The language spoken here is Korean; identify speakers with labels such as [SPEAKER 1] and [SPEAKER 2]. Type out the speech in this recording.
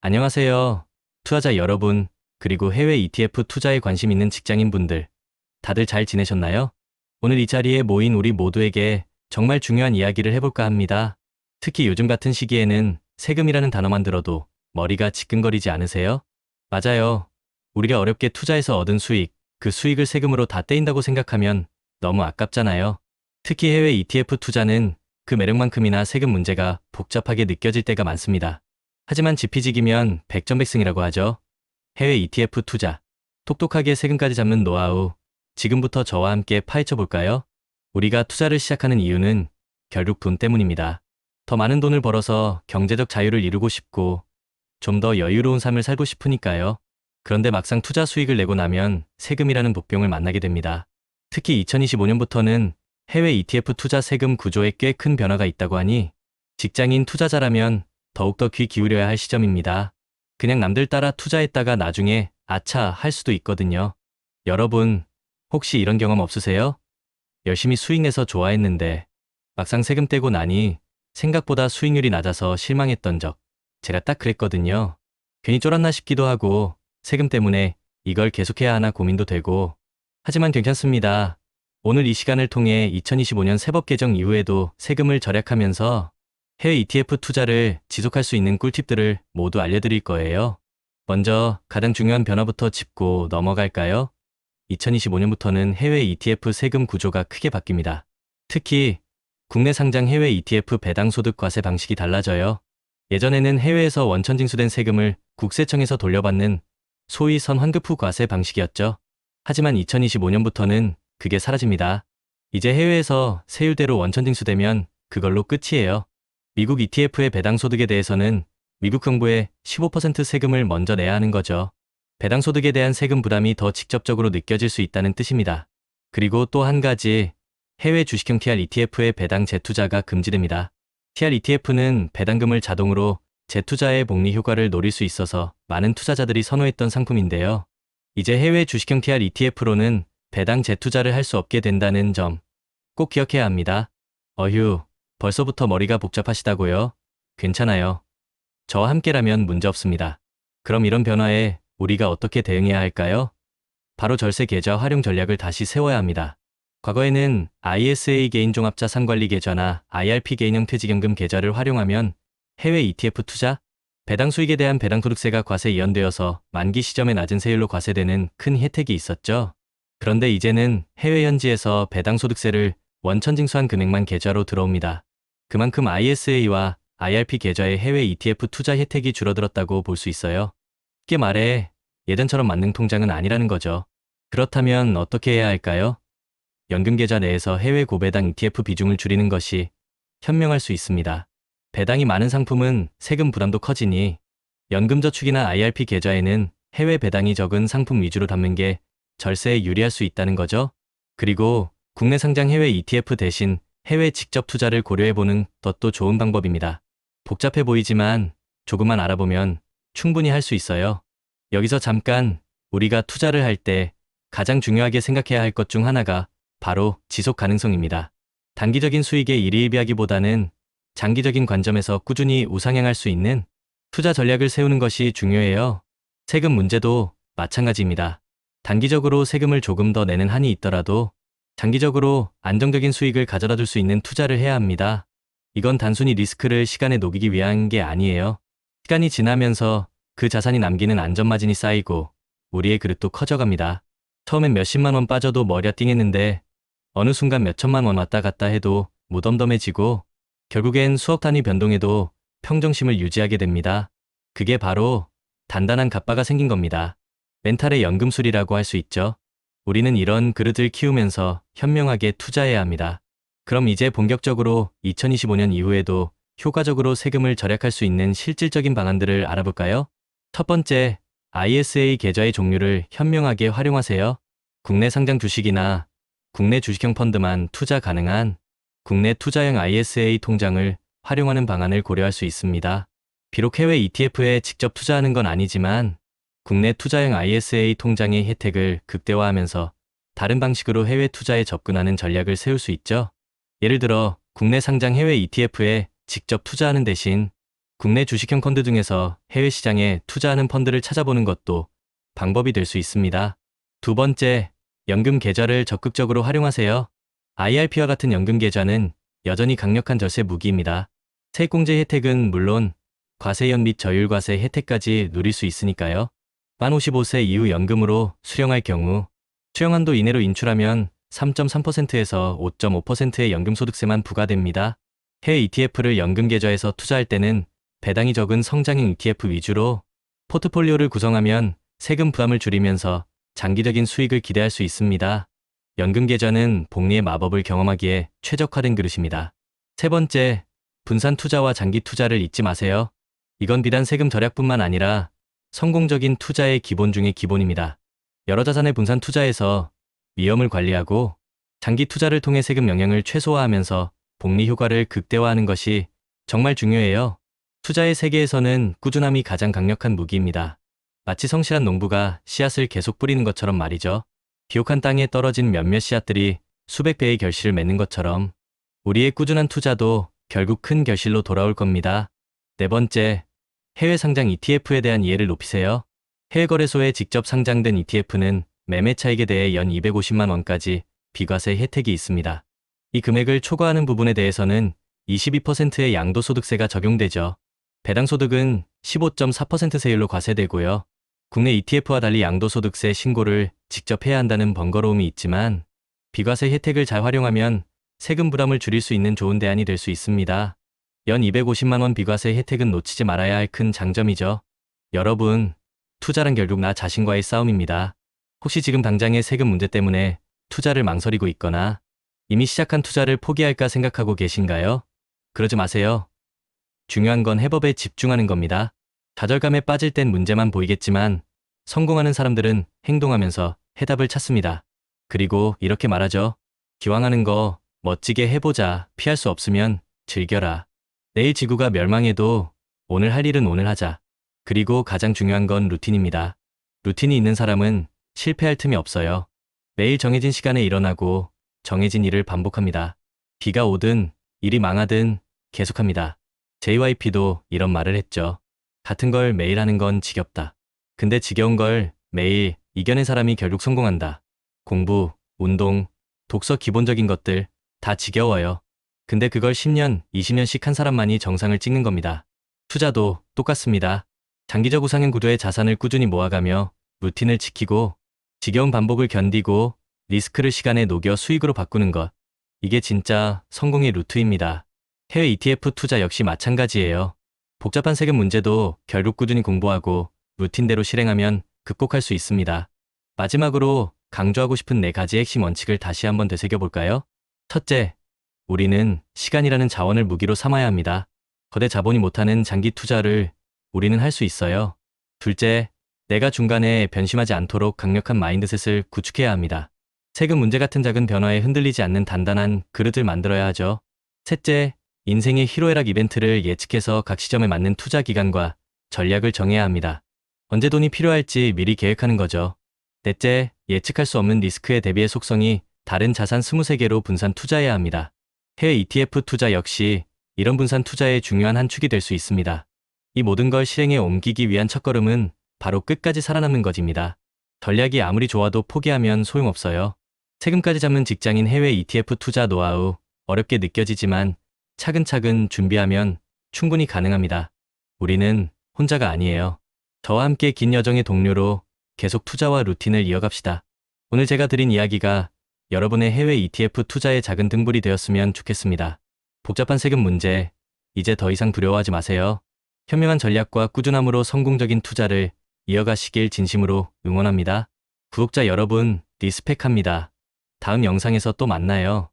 [SPEAKER 1] 안녕하세요. 투자자 여러분, 그리고 해외 ETF 투자에 관심 있는 직장인분들, 다들 잘 지내셨나요? 오늘 이 자리에 모인 우리 모두에게 정말 중요한 이야기를 해볼까 합니다. 특히 요즘 같은 시기에는 세금이라는 단어만 들어도 머리가 지끈거리지 않으세요? 맞아요. 우리가 어렵게 투자해서 얻은 수익, 그 수익을 세금으로 다 떼인다고 생각하면 너무 아깝잖아요. 특히 해외 ETF 투자는 그 매력만큼이나 세금 문제가 복잡하게 느껴질 때가 많습니다. 하지만 지피지기면 백전백승이라고 하죠. 해외 ETF 투자, 똑똑하게 세금까지 잡는 노하우, 지금부터 저와 함께 파헤쳐 볼까요? 우리가 투자를 시작하는 이유는 결국 돈 때문입니다. 더 많은 돈을 벌어서 경제적 자유를 이루고 싶고 좀 더 여유로운 삶을 살고 싶으니까요. 그런데 막상 투자 수익을 내고 나면 세금이라는 복병을 만나게 됩니다. 특히 2025년부터는 해외 ETF 투자 세금 구조에 꽤 큰 변화가 있다고 하니 직장인 투자자라면 더욱더 귀 기울여야 할 시점입니다. 그냥 남들 따라 투자했다가 나중에 아차 할 수도 있거든요. 여러분, 혹시 이런 경험 없으세요? 열심히 수익 내서 좋아했는데 막상 세금 떼고 나니 생각보다 수익률이 낮아서 실망했던 적. 제가 딱 그랬거든요. 괜히 쫄았나 싶기도 하고 세금 때문에 이걸 계속해야 하나 고민도 되고. 하지만 괜찮습니다. 오늘 이 시간을 통해 2025년 세법 개정 이후에도 세금을 절약하면서 해외 ETF 투자를 지속할 수 있는 꿀팁들을 모두 알려드릴 거예요. 먼저 가장 중요한 변화부터 짚고 넘어갈까요? 2025년부터는 해외 ETF 세금 구조가 크게 바뀝니다. 특히 국내 상장 해외 ETF 배당소득 과세 방식이 달라져요. 예전에는 해외에서 원천 징수된 세금을 국세청에서 돌려받는 소위 선환급 후 과세 방식이었죠. 하지만 2025년부터는 그게 사라집니다. 이제 해외에서 세율대로 원천 징수되면 그걸로 끝이에요. 미국 ETF의 배당소득에 대해서는 미국 정부에 15% 세금을 먼저 내야 하는 거죠. 배당소득에 대한 세금 부담이 더 직접적으로 느껴질 수 있다는 뜻입니다. 그리고 또 한 가지, 해외 주식형 TR ETF의 배당 재투자가 금지됩니다. TR ETF는 배당금을 자동으로 재투자의 복리 효과를 노릴 수 있어서 많은 투자자들이 선호했던 상품인데요. 이제 해외 주식형 TR ETF로는 배당 재투자를 할 수 없게 된다는 점 꼭 기억해야 합니다. 어휴, 벌써부터 머리가 복잡하시다고요? 괜찮아요. 저와 함께라면 문제없습니다. 그럼 이런 변화에 우리가 어떻게 대응해야 할까요? 바로 절세 계좌 활용 전략을 다시 세워야 합니다. 과거에는 ISA 개인종합자산관리 계좌나 IRP 개인형 퇴직연금 계좌를 활용하면 해외 ETF 투자, 배당 수익에 대한 배당소득세가 과세 이연되어서 만기 시점에 낮은 세율로 과세되는 큰 혜택이 있었죠. 그런데 이제는 해외 현지에서 배당소득세를 원천 징수한 금액만 계좌로 들어옵니다. 그만큼 ISA와 IRP 계좌의 해외 ETF 투자 혜택이 줄어들었다고 볼 수 있어요. 쉽게 말해 예전처럼 만능 통장은 아니라는 거죠. 그렇다면 어떻게 해야 할까요? 연금 계좌 내에서 해외 고배당 ETF 비중을 줄이는 것이 현명할 수 있습니다. 배당이 많은 상품은 세금 부담도 커지니 연금저축이나 IRP 계좌에는 해외 배당이 적은 상품 위주로 담는 게 절세에 유리할 수 있다는 거죠. 그리고 국내 상장 해외 ETF 대신 해외 직접 투자를 고려해보는 것도 좋은 방법입니다. 복잡해 보이지만 조금만 알아보면 충분히 할 수 있어요. 여기서 잠깐 우리가 투자를 할 때 가장 중요하게 생각해야 할 것 중 하나가 바로 지속 가능성입니다. 단기적인 수익에 일희일비하기보다는 장기적인 관점에서 꾸준히 우상향할 수 있는 투자 전략을 세우는 것이 중요해요. 세금 문제도 마찬가지입니다. 단기적으로 세금을 조금 더 내는 한이 있더라도 장기적으로 안정적인 수익을 가져다 줄 수 있는 투자를 해야 합니다. 이건 단순히 리스크를 시간에 녹이기 위한 게 아니에요. 시간이 지나면서 그 자산이 남기는 안전마진이 쌓이고 우리의 그릇도 커져갑니다. 처음엔 몇십만 원 빠져도 머리가 띵했는데 어느 순간 몇천만 원 왔다 갔다 해도 무덤덤해지고 결국엔 수억 단위 변동에도 평정심을 유지하게 됩니다. 그게 바로 단단한 갑바가 생긴 겁니다. 멘탈의 연금술이라고 할 수 있죠. 우리는 이런 그릇을 키우면서 현명하게 투자해야 합니다. 그럼 이제 본격적으로 2025년 이후에도 효과적으로 세금을 절약할 수 있는 실질적인 방안들을 알아볼까요? 첫 번째, ISA 계좌의 종류를 현명하게 활용하세요. 국내 상장 주식이나 국내 주식형 펀드만 투자 가능한 국내 투자형 ISA 통장을 활용하는 방안을 고려할 수 있습니다. 비록 해외 ETF에 직접 투자하는 건 아니지만 국내 투자형 ISA 통장의 혜택을 극대화하면서 다른 방식으로 해외 투자에 접근하는 전략을 세울 수 있죠. 예를 들어 국내 상장 해외 ETF에 직접 투자하는 대신 국내 주식형 펀드 중에서 해외 시장에 투자하는 펀드를 찾아보는 것도 방법이 될 수 있습니다. 두 번째, 연금 계좌를 적극적으로 활용하세요. IRP와 같은 연금 계좌는 여전히 강력한 절세 무기입니다. 세액공제 혜택은 물론 과세연 및 저율과세 혜택까지 누릴 수 있으니까요. 만 55세 이후 연금으로 수령할 경우 수령한도 이내로 인출하면 3.3%에서 5.5%의 연금소득세만 부과됩니다. 해외 ETF를 연금 계좌에서 투자할 때는 배당이 적은 성장형 ETF 위주로 포트폴리오를 구성하면 세금 부담을 줄이면서 장기적인 수익을 기대할 수 있습니다. 연금 계좌는 복리의 마법을 경험하기에 최적화된 그릇입니다. 세 번째, 분산 투자와 장기 투자를 잊지 마세요. 이건 비단 세금 절약뿐만 아니라 성공적인 투자의 기본 중의 기본입니다. 여러 자산의 분산 투자에서 위험을 관리하고 장기 투자를 통해 세금 영향을 최소화하면서 복리 효과를 극대화하는 것이 정말 중요해요. 투자의 세계에서는 꾸준함이 가장 강력한 무기입니다. 마치 성실한 농부가 씨앗을 계속 뿌리는 것처럼 말이죠. 비옥한 땅에 떨어진 몇몇 씨앗들이 수백 배의 결실을 맺는 것처럼 우리의 꾸준한 투자도 결국 큰 결실로 돌아올 겁니다. 네 번째, 해외 상장 ETF에 대한 이해를 높이세요. 해외 거래소에 직접 상장된 ETF는 매매 차익에 대해 연 250만 원까지 비과세 혜택이 있습니다. 이 금액을 초과하는 부분에 대해서는 22%의 양도소득세가 적용되죠. 배당소득은 15.4% 세율로 과세되고요. 국내 ETF와 달리 양도소득세 신고를 직접 해야 한다는 번거로움이 있지만 비과세 혜택을 잘 활용하면 세금 부담을 줄일 수 있는 좋은 대안이 될 수 있습니다. 연 250만 원 비과세 혜택은 놓치지 말아야 할 큰 장점이죠. 여러분, 투자란 결국 나 자신과의 싸움입니다. 혹시 지금 당장의 세금 문제 때문에 투자를 망설이고 있거나 이미 시작한 투자를 포기할까 생각하고 계신가요? 그러지 마세요. 중요한 건 해법에 집중하는 겁니다. 좌절감에 빠질 땐 문제만 보이겠지만 성공하는 사람들은 행동하면서 해답을 찾습니다. 그리고 이렇게 말하죠. 기왕하는 거 멋지게 해보자. 피할 수 없으면 즐겨라. 내일 지구가 멸망해도 오늘 할 일은 오늘 하자. 그리고 가장 중요한 건 루틴입니다. 루틴이 있는 사람은 실패할 틈이 없어요. 매일 정해진 시간에 일어나고 정해진 일을 반복합니다. 비가 오든 일이 망하든 계속합니다. JYP도 이런 말을 했죠. 같은 걸 매일 하는 건 지겹다. 근데 지겨운 걸 매일 이겨낸 사람이 결국 성공한다. 공부, 운동, 독서 기본적인 것들 다 지겨워요. 근데 그걸 10년, 20년씩 한 사람만이 정상을 찍는 겁니다. 투자도 똑같습니다. 장기적 우상향 구조의 자산을 꾸준히 모아가며 루틴을 지키고 지겨운 반복을 견디고 리스크를 시간에 녹여 수익으로 바꾸는 것. 이게 진짜 성공의 루트입니다. 해외 ETF 투자 역시 마찬가지예요. 복잡한 세금 문제도 결국 꾸준히 공부하고 루틴대로 실행하면 극복할 수 있습니다. 마지막으로 강조하고 싶은 4가지 핵심 원칙을 다시 한번 되새겨볼까요? 첫째, 우리는 시간이라는 자원을 무기로 삼아야 합니다. 거대 자본이 못하는 장기 투자를 우리는 할 수 있어요. 둘째, 내가 중간에 변심하지 않도록 강력한 마인드셋을 구축해야 합니다. 세금 문제 같은 작은 변화에 흔들리지 않는 단단한 그릇을 만들어야 하죠. 셋째, 인생의 희로애락 이벤트를 예측해서 각 시점에 맞는 투자 기간과 전략을 정해야 합니다. 언제 돈이 필요할지 미리 계획하는 거죠. 넷째, 예측할 수 없는 리스크에 대비해 속성이 다른 자산 23개로 분산 투자해야 합니다. 해외 ETF 투자 역시 이런 분산 투자의 중요한 한 축이 될 수 있습니다. 이 모든 걸 실행에 옮기기 위한 첫걸음은 바로 끝까지 살아남는 것입니다. 전략이 아무리 좋아도 포기하면 소용없어요. 세금까지 잡는 직장인 해외 ETF 투자 노하우 어렵게 느껴지지만 차근차근 준비하면 충분히 가능합니다. 우리는 혼자가 아니에요. 저와 함께 긴 여정의 동료로 계속 투자와 루틴을 이어갑시다. 오늘 제가 드린 이야기가 여러분의 해외 ETF 투자의 작은 등불이 되었으면 좋겠습니다. 복잡한 세금 문제, 이제 더 이상 두려워하지 마세요. 현명한 전략과 꾸준함으로 성공적인 투자를 이어가시길 진심으로 응원합니다. 구독자 여러분, 리스펙합니다. 다음 영상에서 또 만나요.